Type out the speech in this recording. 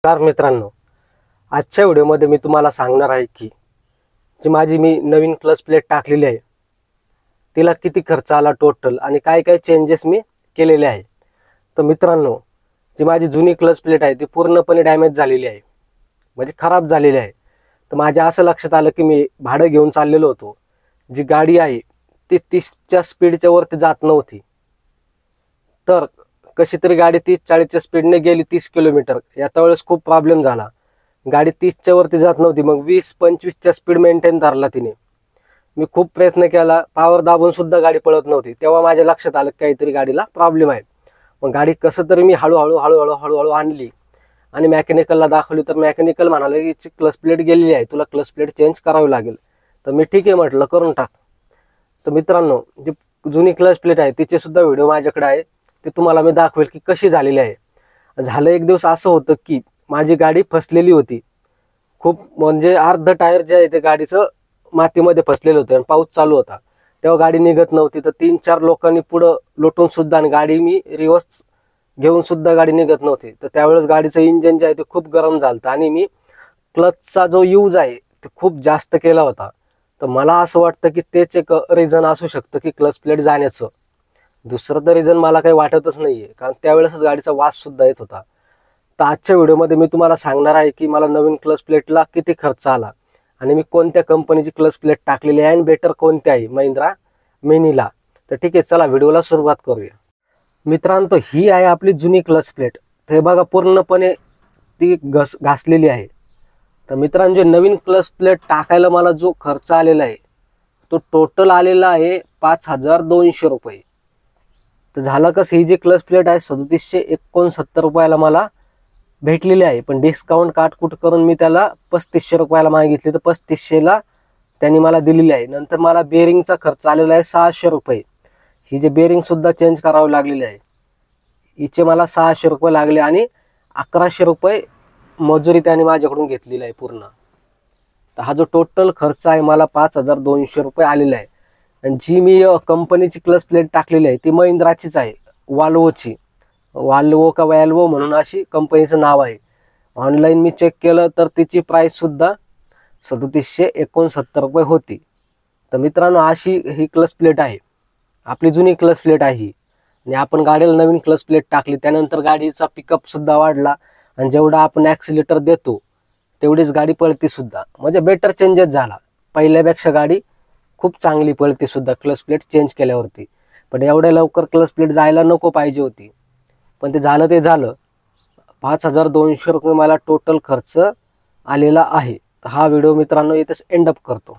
नमस्कार मित्रांनो, आजच्या व्हिडिओमध्ये मी तुम्हाला सांगणार आहे की जी मी नवीन क्लच प्लेट टाकलेली आहे तिला किती खर्च आला टोटल आणि काय काय चेंजेस मी केलेले आहे। तर मित्रांनो, जी माझी जुनी क्लच प्लेट आहे ती पूर्णपणे डॅमेज झालेली आहे, म्हणजे खराब झालेली आहे। तर माझ्या असं लक्षात आलं की मी भाडं घेऊन चाललेलो होतो, जी गाडी आहे ती 30च्या स्पीडच्या वरती जात नव्हती। तर कशी तरी गाडी 30-40च्या स्पीडने गेली 30 किलोमीटर। याचा वेळेस खूप प्रॉब्लेम झाला, गाडी 30च्या वरती जात नव्हती। मग 20-25च्या स्पीड मेंटेन धरला तिने। मी खूप प्रयत्न केला, पॉवर दाबून सुद्धा गाडी पळत नव्हती। तेव्हा माझ्या लक्षात आलं काहीतरी गाडीला प्रॉब्लेम आहे। मग गाडी कसं तरी मी हळूहळू आणली आणि मेकॅनिकलला दाखवली। तर मेकॅनिकल म्हणाले की क्लच प्लेट गेलेली आहे, तुला क्लच प्लेट चेंज करावी लागेल। तर मी ठीक आहे म्हटलं, करून टाक। तर मित्रांनो, जी जुनी क्लच प्लेट आहे तिचे सुद्धा व्हिडिओ माझ्याकडे आहे, ते तुम्हाला मी दाखवेल की कशी झालेली आहे। झालं एक दिवस असं होतं की माझी गाडी फसलेली होती खूप, म्हणजे अर्ध टायर जे आहे ते गाडीचं मातीमध्ये फसलेलं होतं आणि पाऊस चालू होता। तेव्हा गाडी निघत नव्हती। तर 3-4 लोकांनी पुढं लोटून सुद्धा आणि गाडी मी रिव्हर्स घेऊन सुद्धा गाडी निघत नव्हती। तर त्यावेळेस गाडीचं इंजन जे आहे ते खूप गरम झालं आणि मी क्लचचा जो यूज आहे ते खूप जास्त केला होता। तर मला असं वाटतं की तेच एक रिझन असू शकतं की क्लच प्लेट जाण्याचं। दुसरं तर रिझन मला काही वाटतच नाहीये, कारण त्यावेळेसच गाडीचा वास सुद्धा येत होता। तर आजच्या व्हिडिओमध्ये मी तुम्हाला सांगणार आहे की मला नवीन क्लच प्लेटला किती खर्च आला आणि मी कोणत्या कंपनीची क्लच प्लेट टाकलेली आहे आणि बेटर कोणती आहे, महिंद्रा मिनीला। तर ठीक आहे, चला व्हिडिओला सुरुवात करूया। मित्रांनो, ही आहे आपली जुनी क्लच प्लेट। ते बघा, पूर्णपणे ती घासलेली आहे। तर मित्रांनो, जे नवीन क्लच प्लेट टाकायला मला जो खर्च आलेला आहे तो टोटल आलेला आहे 5200 रुपये। तर झालं कसं, ही जी क्लच प्लेट आहे 3769 रुपयाला मला भेटलेली आहे, पण डिस्काउंट काटकुट करून मी त्याला 3500 रुपयाला मागितली। तर 3500ला त्यांनी मला दिलेली आहे। नंतर मला बेरिंगचा खर्च आलेला आहे 600 रुपये। ही जे बेरिंग सुद्धा चेंज करावी लागलेली आहे, हिचे मला 600 रुपये लागले आणि 1100 रुपये मजुरी त्यांनी माझ्याकडून घेतलेली आहे पूर्ण। तर हा जो टोटल खर्च आहे मला 5200 रुपये आलेला आहे। आणि जी मी कंपनीची क्लच प्लेट टाकलेली आहे ती महिंद्राचीच आहे, वाल्वोची। वाल्वो का वॅल्वो म्हणून अशी कंपनीचं नाव आहे। ऑनलाईन मी चेक केलं तर तिची प्राइस सुद्धा 3769 रुपये होती। तर मित्रांनो, अशी ही क्लच प्लेट आहे, आपली जुनी क्लच प्लेट आहे ही। आणि आपण गाडीला नवीन क्लच प्लेट टाकली, त्यानंतर गाडीचा पिकअप सुद्धा वाढला आणि जेवढा आपण ॲक्सिलेटर देतो तेवढीच गाडी पळती सुद्धा, म्हणजे बेटर चेंजेस झाला। पहिल्यापेक्षा गाडी खूप चांगली पळते सुद्धा क्लच प्लेट चेंज केल्यावरती। पण एवढ्या लवकर क्लच प्लेट जायला नको पाहिजे होती, पण ते झालं। 5200 रुपये मला टोटल खर्च आलेला आहे। तर हा व्हिडिओ मित्रांनो इथेच एंड अप करतो।